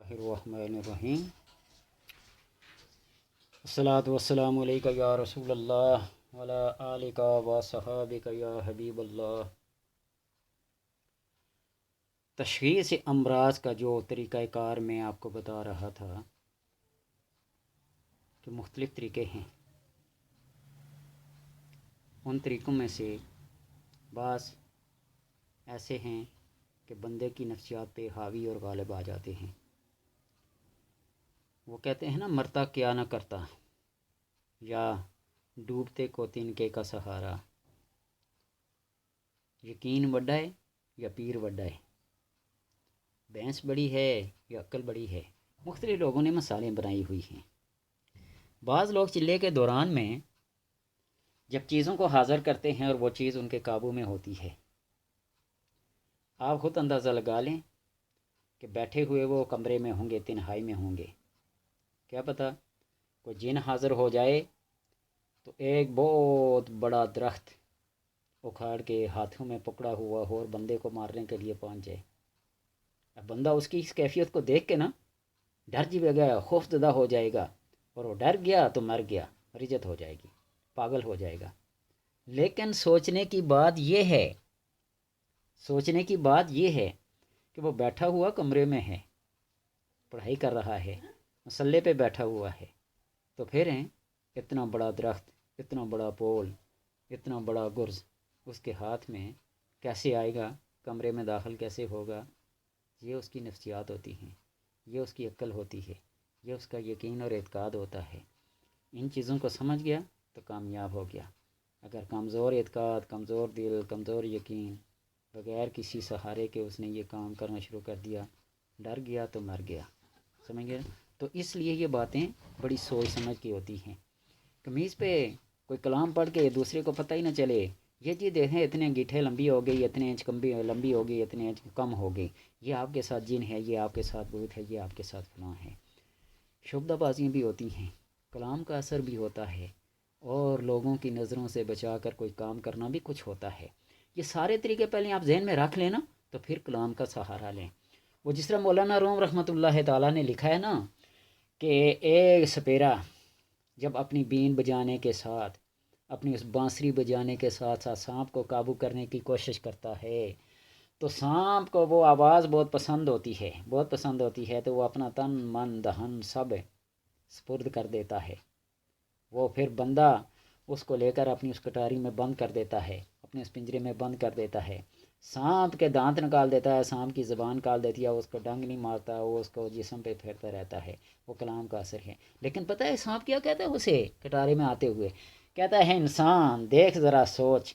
الرحمن الصلاۃ والسلام علیکہ یا رسول اللہ وعلی آلک و صحابک یا حبیب اللہ۔ تشخیص امراض کا جو طریقہ کار میں آپ کو بتا رہا تھا کہ مختلف طریقے ہیں، ان طریقوں میں سے بعض ایسے ہیں کہ بندے کی نفسیات پہ حاوی اور غالب آ جاتے ہیں۔ وہ کہتے ہیں نا، مرتا کیا نہ کرتا، یا ڈوبتے کو تنکے کا سہارا، یقین وڈا ہے یا پیر وڈا ہے، بھینس بڑی ہے یا عقل بڑی ہے۔ مختلف لوگوں نے مثالیں بنائی ہوئی ہیں۔ بعض لوگ چلے کے دوران میں جب چیزوں کو حاضر کرتے ہیں اور وہ چیز ان کے قابو میں ہوتی ہے، آپ خود اندازہ لگا لیں کہ بیٹھے ہوئے وہ کمرے میں ہوں گے، تنہائی میں ہوں گے، کیا پتہ کوئی جن حاضر ہو جائے تو ایک بہت بڑا درخت اکھاڑ کے ہاتھوں میں پکڑا ہوا ہو اور بندے کو مارنے کے لیے پہنچ جائے۔ اب بندہ اس کی اس کیفیت کو دیکھ کے نا ڈر جائے گا، خوف زدہ ہو جائے گا، اور وہ ڈر گیا تو مر گیا، رجت ہو جائے گی، پاگل ہو جائے گا۔ لیکن سوچنے کی بات یہ ہے کہ وہ بیٹھا ہوا کمرے میں ہے، پڑھائی کر رہا ہے، مسلح پہ بیٹھا ہوا ہے، تو پھر اتنا بڑا درخت، اتنا بڑا پول، اتنا بڑا گرز اس کے ہاتھ میں کیسے آئے گا، کمرے میں داخل کیسے ہوگا؟ یہ اس کی نفسیات ہوتی ہیں، یہ اس کی عقل ہوتی ہے، یہ اس کا یقین اور اعتقاد ہوتا ہے۔ ان چیزوں کو سمجھ گیا تو کامیاب ہو گیا۔ اگر کمزور اعتقاد، کمزور دل، کمزور یقین، بغیر کسی سہارے کے اس نے یہ کام کرنا شروع کر دیا، ڈر گیا تو مر گیا، سمجھ گئے؟ تو اس لیے یہ باتیں بڑی سوچ سمجھ کی ہوتی ہیں۔ قمیض پہ کوئی کلام پڑھ کے دوسرے کو پتہ ہی نہ چلے، یہ چیز دیکھیں اتنے انگیٹھے لمبی ہو گئی، اتنے انچ لمبی ہو گئی، اتنے انچ کم ہو گئی، یہ آپ کے ساتھ جن ہے، یہ آپ کے ساتھ بھوت ہے، یہ آپ کے ساتھ فلاں ہے۔ شبدہ بازیاں بھی ہوتی ہیں، کلام کا اثر بھی ہوتا ہے، اور لوگوں کی نظروں سے بچا کر کوئی کام کرنا بھی کچھ ہوتا ہے۔ یہ سارے طریقے پہلے آپ ذہن میں رکھ لیں نا، تو پھر کلام کا سہارا لیں۔ وہ جس طرح مولانا روم رحمۃ اللہ تعالیٰ نے لکھا ہے نا کہ ایک سپیرا جب اپنی بین بجانے کے ساتھ، اپنی اس بانسری بجانے کے ساتھ ساتھ سانپ کو قابو کرنے کی کوشش کرتا ہے، تو سانپ کو وہ آواز بہت پسند ہوتی ہے، تو وہ اپنا تن من دہن سب سپرد کر دیتا ہے۔ وہ پھر بندہ اس کو لے کر اپنی اس کٹاری میں بند کر دیتا ہے، اپنے اس پنجرے میں بند کر دیتا ہے، سانپ کے دانت نکال دیتا ہے، سانپ کی زبان نکال دیتی ہے، اس کو ڈنگ نہیں مارتا، وہ اس کو جسم پہ پھیرتا رہتا ہے۔ وہ کلام کا اثر ہے۔ لیکن پتہ ہے سانپ کیا کہتا ہے اسے کٹارے میں آتے ہوئے؟ کہتا ہے، انسان دیکھ ذرا سوچ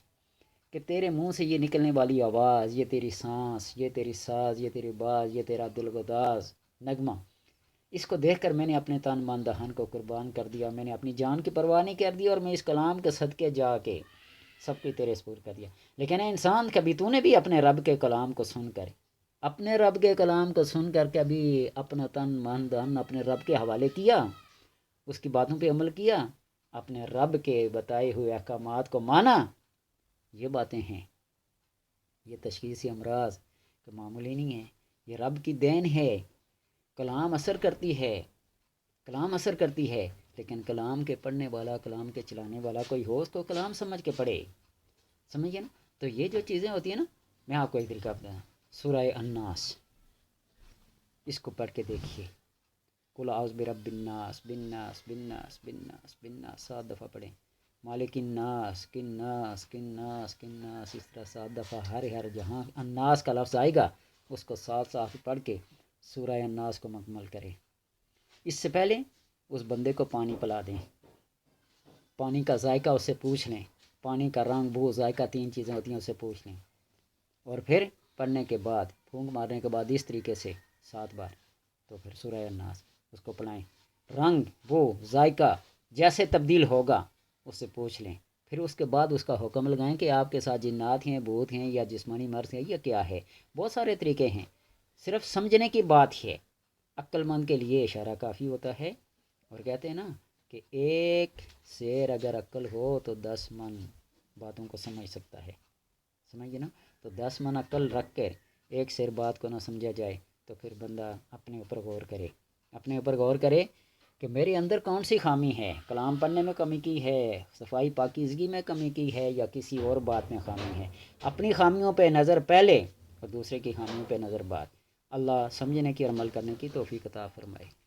کہ تیرے منہ سے یہ نکلنے والی آواز، یہ تیری سانس، یہ تیری ساز، یہ تیری باز، یہ تیرا دلگداز نغمہ، اس کو دیکھ کر میں نے اپنے تن من دہن کو قربان کر دیا، میں نے اپنی جان کی پرواہ نہیں کر دی، اور میں اس کلام کے صدقے جا کے سب کی تیرے سپرد کر دیا۔ لیکن انسان، کبھی تو نے بھی اپنے رب کے کلام کو سن کر، کبھی اپنا تن من دہن اپنے رب کے حوالے کیا، اس کی باتوں پہ عمل کیا، اپنے رب کے بتائے ہوئے احکامات کو مانا؟ یہ باتیں ہیں، یہ تشخیص امراض کہ معمولی نہیں ہے، یہ رب کی دین ہے۔ کلام اثر کرتی ہے، لیکن کلام کے پڑھنے والا، کلام کے چلانے والا کوئی ہو، اس کو کلام سمجھ کے پڑھے، سمجھے نا؟ تو یہ جو چیزیں ہوتی ہیں نا، میں آپ کو ایک طریقہ بتاؤں، سورہ الناس، اس کو پڑھ کے دیکھیے، قل اعوذ برب الناس، بالناس بالناس بالناس بالناس 7 دفعہ پڑھیں، مالک الناس، کناس کناس کناس، اس طرح 7 دفعہ ہر جہاں الناس کا لفظ آئے گا اس کو ساتھ ساتھ پڑھ کے سورہ الناس کو مکمل کریں۔ اس سے پہلے اس بندے کو پانی پلا دیں، پانی کا ذائقہ اس سے پوچھ لیں، پانی کا رنگ، بو، ذائقہ، 3 چیزیں ہوتی ہیں، اس سے پوچھ لیں، اور پھر پڑھنے کے بعد، پھونک مارنے کے بعد اس طریقے سے 7 بار، تو پھر سورہ الناس اس کو پڑھائیں، رنگ، بو، ذائقہ جیسے تبدیل ہوگا اس سے پوچھ لیں، پھر اس کے بعد اس کا حکم لگائیں کہ آپ کے ساتھ جنات ہیں، بھوت ہیں، یا جسمانی مرض ہیں، یا کیا ہے۔ بہت سارے طریقے ہیں، صرف سمجھنے کی بات ہے۔ عقل مند کے لیے اشارہ کافی ہوتا ہے، اور کہتے ہیں نا کہ ایک شیر اگر عقل ہو تو 10 من باتوں کو سمجھ سکتا ہے، سمجھے نا؟ تو 10 من عقل رکھ کر ایک شیر بات کو نہ سمجھا جائے تو پھر بندہ اپنے اوپر غور کرے کہ میرے اندر کون سی خامی ہے، کلام پڑھنے میں کمی کی ہے، صفائی پاکیزگی میں کمی کی ہے، یا کسی اور بات میں خامی ہے۔ اپنی خامیوں پہ نظر پہلے اور دوسرے کی خامیوں پہ نظر بعد۔ اللہ سمجھنے کی اور عمل کرنے کی توفیق عطا فرمائے۔